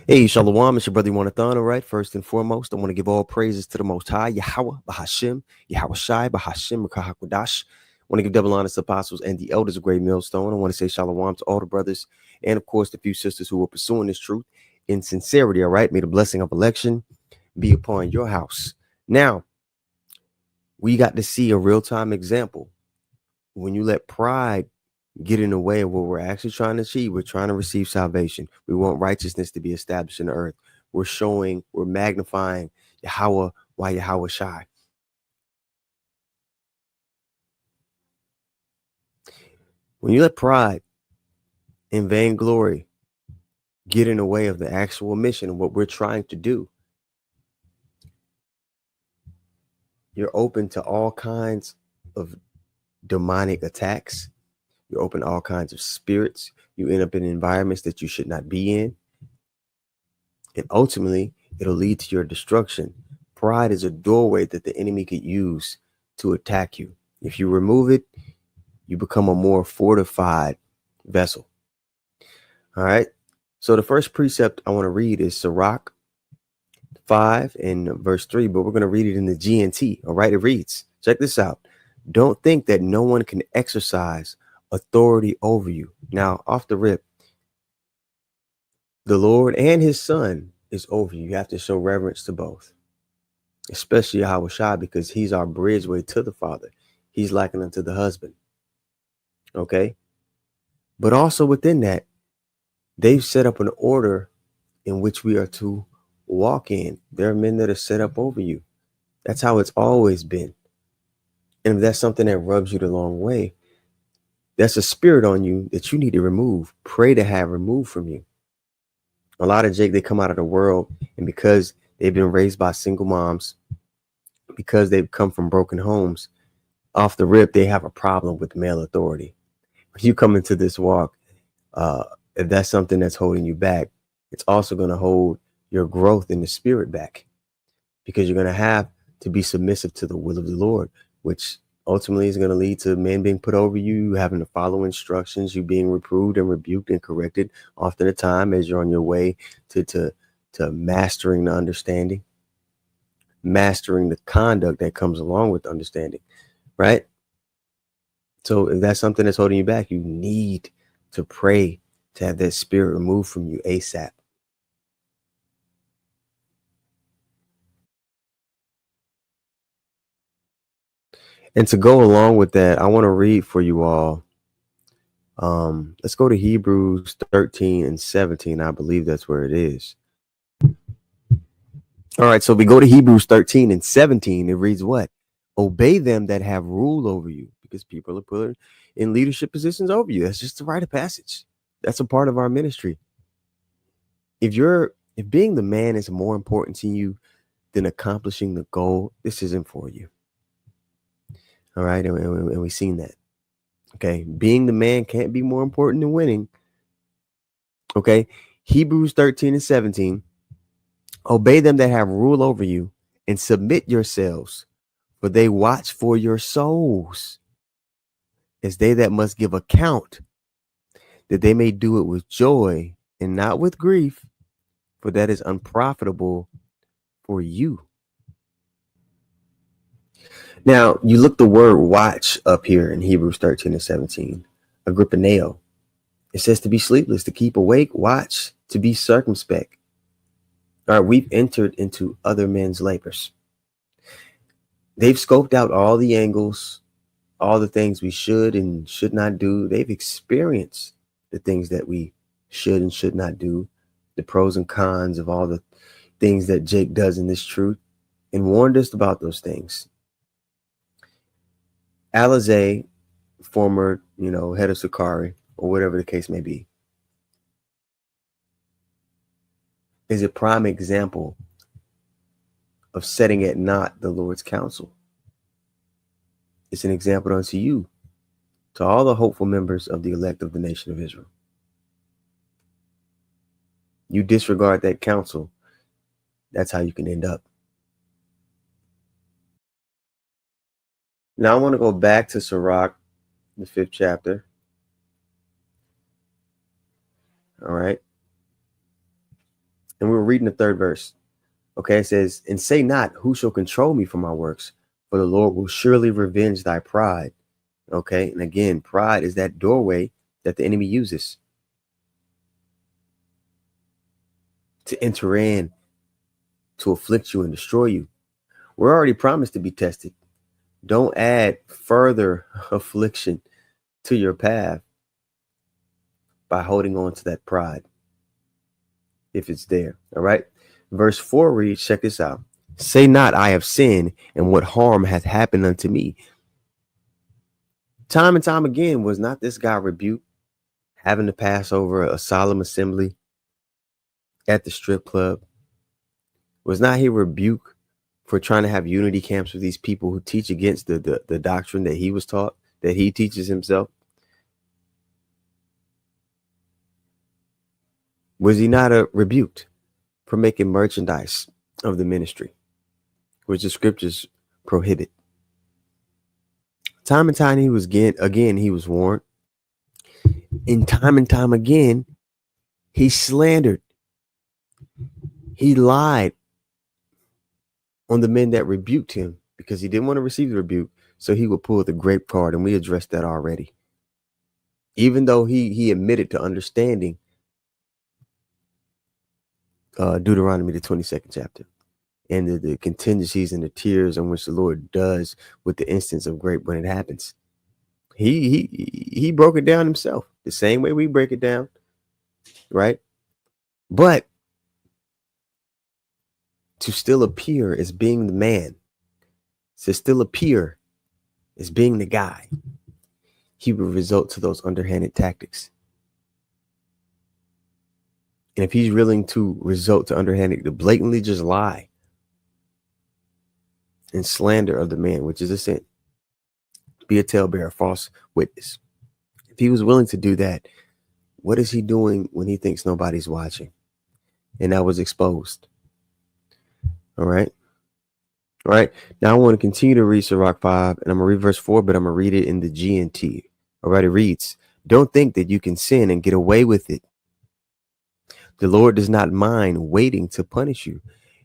Hey, Shalom, it's your brother Thon. All right, first and foremost, I want to give all praises to the Most High, Yahweh, Bahashim, Yahweh Shai, Bahashim, Rakahakwadash. I want to give double honor to the apostles and the elders of Great Millstone. I want to say Shalom to all the brothers and, of course, the few sisters who are pursuing this truth in sincerity. All right, may the blessing of election be upon your house. Now, we got to see a real time example. When you let pride get in the way of what we're actually trying to achieve, we're trying to receive salvation. We want righteousness to be established in the earth. We're magnifying Yahweh while Yahweh Shai. When you let pride and vainglory get in the way of the actual mission of what we're trying to do, you're open to all kinds of demonic attacks. You're open to all kinds of spirits. You end up in environments that you should not be in. And ultimately, it'll lead to your destruction. Pride is a doorway that the enemy could use to attack you. If you remove it, you become a more fortified vessel. All right. So the first precept I want to read is Sirach 5 and verse 3, but we're going to read it in the GNT. All right. It reads, check this out. Don't think that no one can exercise authority over you. Now, off the rip, the Lord and his son is over you. You have to show reverence to both, especially Yahweh Shai, because he's our bridgeway to the Father. He's likened unto the husband. Okay. But also within that, they've set up an order in which we are to walk in. There are men that are set up over you. That's how it's always been. And if that's something that rubs you the wrong way, that's a spirit on you that you need to remove. Pray to have removed from you. A lot of Jake, they come out of the world, and because they've been raised by single moms, because they've come from broken homes, off the rip, they have a problem with male authority. When you come into this walk, if that's something that's holding you back, it's also going to hold your growth in the spirit back, because you're going to have to be submissive to the will of the Lord, which ultimately is going to lead to men being put over you, having to follow instructions, you being reproved and rebuked and corrected often at time as you're on your way to mastering the understanding, mastering the conduct that comes along with understanding, right? So if that's something that's holding you back, you need to pray to have that spirit removed from you ASAP. And to go along with that, I want to read for you all. Let's go to Hebrews 13 and 17. I believe that's where it is. All right, so we go to Hebrews 13 and 17. It reads what? Obey them that have rule over you, because people are put in leadership positions over you. That's just the rite of passage. That's a part of our ministry. If being the man is more important to you than accomplishing the goal, this isn't for you. All right, and we've seen that. Okay, being the man can't be more important than winning. Okay, Hebrews 13 and 17. Obey them that have rule over you and submit yourselves, for they watch for your souls, as they that must give account, that they may do it with joy and not with grief, for that is unprofitable for you. Now, you look the word watch up here in Hebrews 13 and 17, agripaneo. It says to be sleepless, to keep awake, watch, to be circumspect. All right, we've entered into other men's labors. They've scoped out all the angles, all the things we should and should not do. They've experienced the things that we should and should not do, the pros and cons of all the things that Jake does in this truth, and warned us about those things. Alizé, former, head of Sakari, or whatever the case may be, is a prime example of setting at naught the Lord's counsel. It's an example unto you, to all the hopeful members of the elect of the nation of Israel. You disregard that counsel, that's how you can end up. Now I want to go back to Sirach, the 5th chapter. All right. And we're reading the third verse. Okay, it says, and say not, who shall control me from my works? For the Lord will surely revenge thy pride. Okay, and again, pride is that doorway that the enemy uses to enter in, to afflict you and destroy you. We're already promised to be tested. Don't add further affliction to your path by holding on to that pride, if it's there. All right. Verse 4 reads, check this out. Say not, I have sinned, and what harm hath happened unto me? Time and time again, was not this guy rebuked, having to pass over a solemn assembly at the strip club? Was not he rebuked for trying to have unity camps with these people who teach against the doctrine that he was taught, that he teaches himself? Was he not rebuked for making merchandise of the ministry, which the scriptures prohibit? Time and time he was he was warned. And time again, he slandered. He lied on the men that rebuked him because he didn't want to receive the rebuke. So he would pull the grape card, and we addressed that already. Even though he admitted to understanding Deuteronomy, the 22nd chapter, and the contingencies and the tears in which the Lord does with the instance of grape when it happens. He broke it down himself the same way we break it down, right? But to still appear as being the man, to still appear as being the guy, he would resort to those underhanded tactics. And if he's willing to resort to underhanded, to blatantly just lie and slander of the man, which is a sin, be a talebearer, false witness. If he was willing to do that, what is he doing when he thinks nobody's watching? And that was exposed. All right. All right. Now I want to continue to read Sirach 5, and I'm going to read verse 4, but I'm going to read it in the GNT. All right. It reads, don't think that you can sin and get away with it. The Lord does not mind waiting to punish you.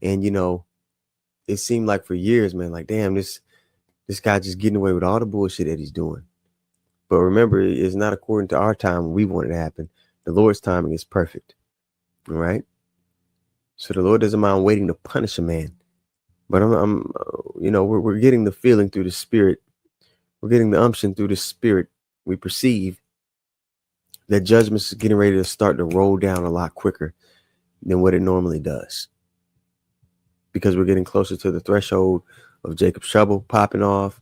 And, you know, it seemed like for years, man, like, damn, this guy just getting away with all the bullshit that he's doing. But remember, it's not according to our time when we want it to happen. The Lord's timing is perfect. All right. So the Lord doesn't mind waiting to punish a man. But I'm you know, we're getting the feeling through the spirit. We're getting the unction through the spirit. We perceive that judgment is getting ready to start to roll down a lot quicker than what it normally does. Because we're getting closer to the threshold of Jacob's trouble popping off,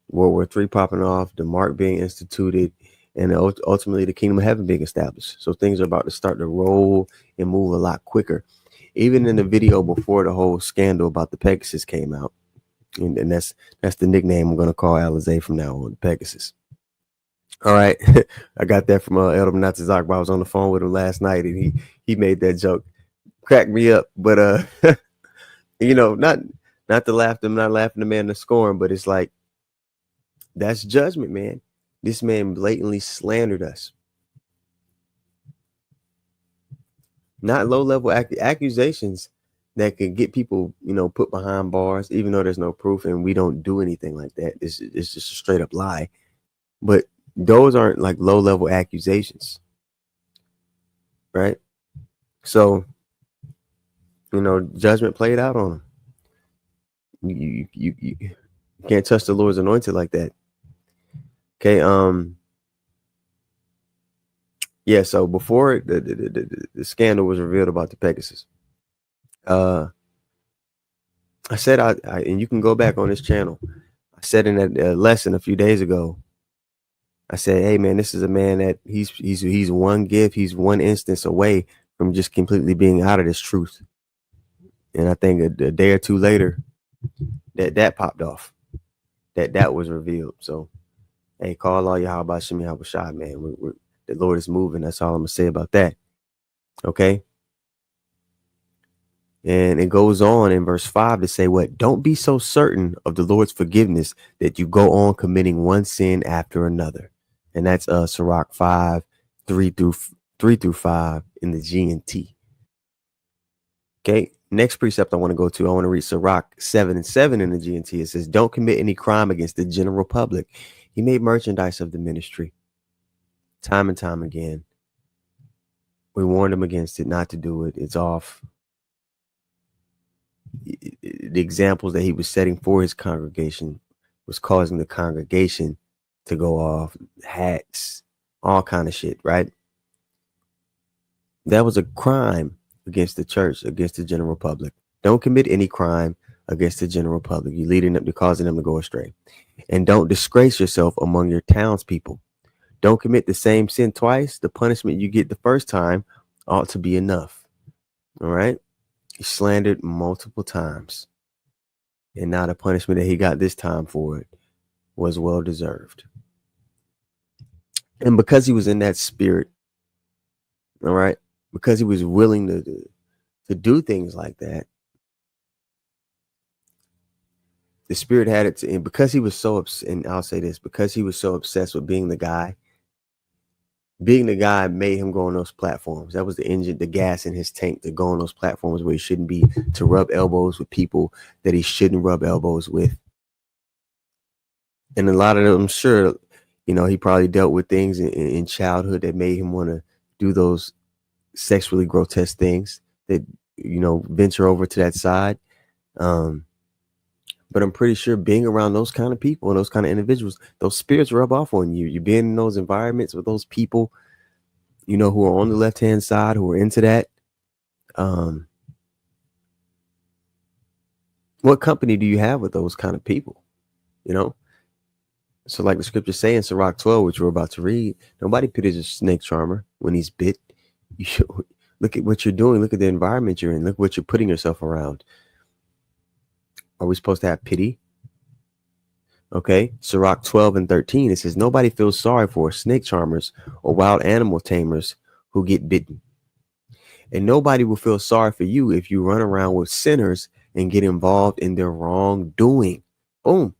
World War III popping off, the mark being instituted, and ultimately the kingdom of heaven being established. So things are about to start to roll and move a lot quicker. Even in the video before the whole scandal about the Pegasus came out, and that's the nickname I'm going to call Alizé from now on, Pegasus. All right. I got that from Elder Natazak. I was on the phone with him last night, and he made that joke. Cracked me up. But you know, not to laugh, I'm not laughing the man to scorn, but it's like, that's judgment, man. This man blatantly slandered us. Not low-level accusations that could get people, you know, put behind bars, even though there's no proof and we don't do anything like that. It's just a straight up lie. But those aren't like low-level accusations, right? So, you know, judgment played out on him. You can't touch the Lord's anointed like that. Okay. Yeah. So before the scandal was revealed about the Pegasus, I said, I and you can go back on this channel. I said in that lesson a few days ago, I said, hey man, this is a man that he's one gift, he's one instance away from just completely being out of this truth. And I think a day or two later, that popped off, that was revealed. So, hey, call all Yahweh Bashem Yahweh Shai, man. The Lord is moving. That's all I'm gonna say about that. Okay. And it goes on in verse 5 to say what? Don't be so certain of the Lord's forgiveness that you go on committing one sin after another. And that's Sirach 5, 3 through 5 in the GNT. Okay. Next precept I want to go to, I want to read Sirach 7:7 in the GNT. It says, don't commit any crime against the general public. He made merchandise of the ministry. Time and time again. We warned him against it, not to do it. It's off. The examples that he was setting for his congregation was causing the congregation to go off, hacks, all kind of shit, right? That was a crime against the church, against the general public. Don't commit any crime against the general public. You're leading them to causing them to go astray. And don't disgrace yourself among your townspeople. Don't commit the same sin twice. The punishment you get the first time ought to be enough. All right. He slandered multiple times. And now the punishment that he got this time for it was well deserved. And because he was in that spirit, all right, because he was willing to do things like that, the spirit had it to, and because he was so obsessed, and I'll say this, because he was so obsessed with being the guy made him go on those platforms. That was the engine, the gas in his tank to go on those platforms where he shouldn't be, to rub elbows with people that he shouldn't rub elbows with. And a lot of them, I'm sure, you know, he probably dealt with things in childhood that made him want to do those sexually grotesque things that, you know, venture over to that side. But I'm pretty sure being around those kind of people and those kind of individuals, those spirits rub off on you. You've been in those environments with those people, you know, who are on the left-hand side, who are into that. What company do you have with those kind of people? You know? So like the scripture say in Sirach 12, which we're about to read, nobody pities a snake charmer when he's bit. You should look at what you're doing. Look at the environment you're in. Look what you're putting yourself around. Are we supposed to have pity? Okay. Sirach 12:13, it says, nobody feels sorry for snake charmers or wild animal tamers who get bitten. And nobody will feel sorry for you if you run around with sinners and get involved in their wrongdoing. Boom.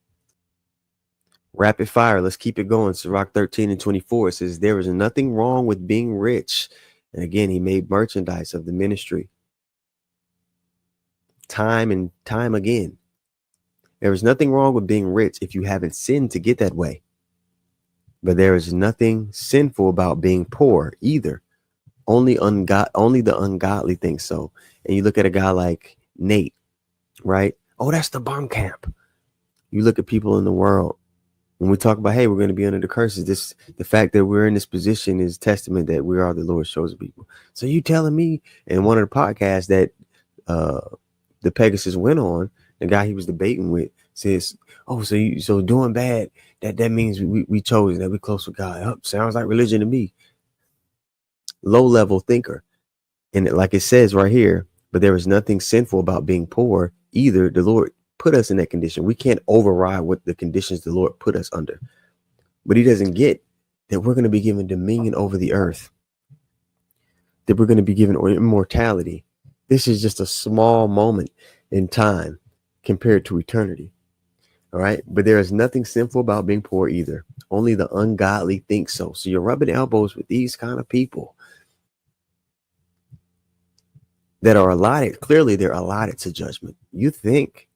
Rapid fire. Let's keep it going. Sirach 13:24, it says, there is nothing wrong with being rich. And again, he made merchandise of the ministry. Time and time again. There is nothing wrong with being rich if you haven't sinned to get that way. But there is nothing sinful about being poor either. Only the ungodly think so. And you look at a guy like Nate, right? Oh, that's the bum camp. You look at people in the world. When we talk about, hey, we're going to be under the curses, the fact that we're in this position is testament that we are the Lord's chosen people. So you telling me in one of the podcasts that the Pegasus went on, the guy he was debating with says, oh, so doing bad, that means we chose, that we're close with God. Oh, sounds like religion to me. Low level thinker. And like it says right here, but there is nothing sinful about being poor either. The Lord put us in that condition. We can't override what the conditions the Lord put us under. But he doesn't get that we're going to be given dominion over the earth, that we're going to be given immortality. This is just a small moment in time compared to eternity. All right. But there is nothing sinful about being poor either. Only the ungodly think so. So you're rubbing elbows with these kind of people that are allotted. Clearly, they're allotted to judgment. You think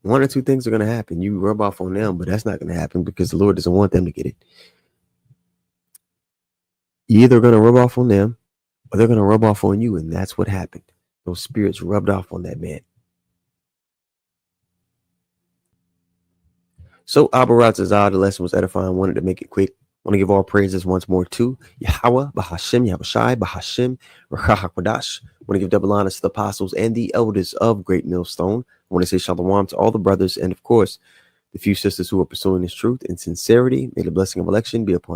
one or two things are going to happen. You rub off on them, but that's not going to happen because the Lord doesn't want them to get it. You're either going to rub off on them or they're going to rub off on you. And that's what happened. Those spirits rubbed off on that man. So Abba Ratazah, the lesson was edifying. Wanted to make it quick. Want to give all praises once more to Yahweh, Bahashem, Yahushai, Bahashem, Rachakwadash. Want to give double honors to the apostles and the elders of Great Millstone. I want to say shalom to all the brothers and, of course, the few sisters who are pursuing this truth in sincerity. May the blessing of election be upon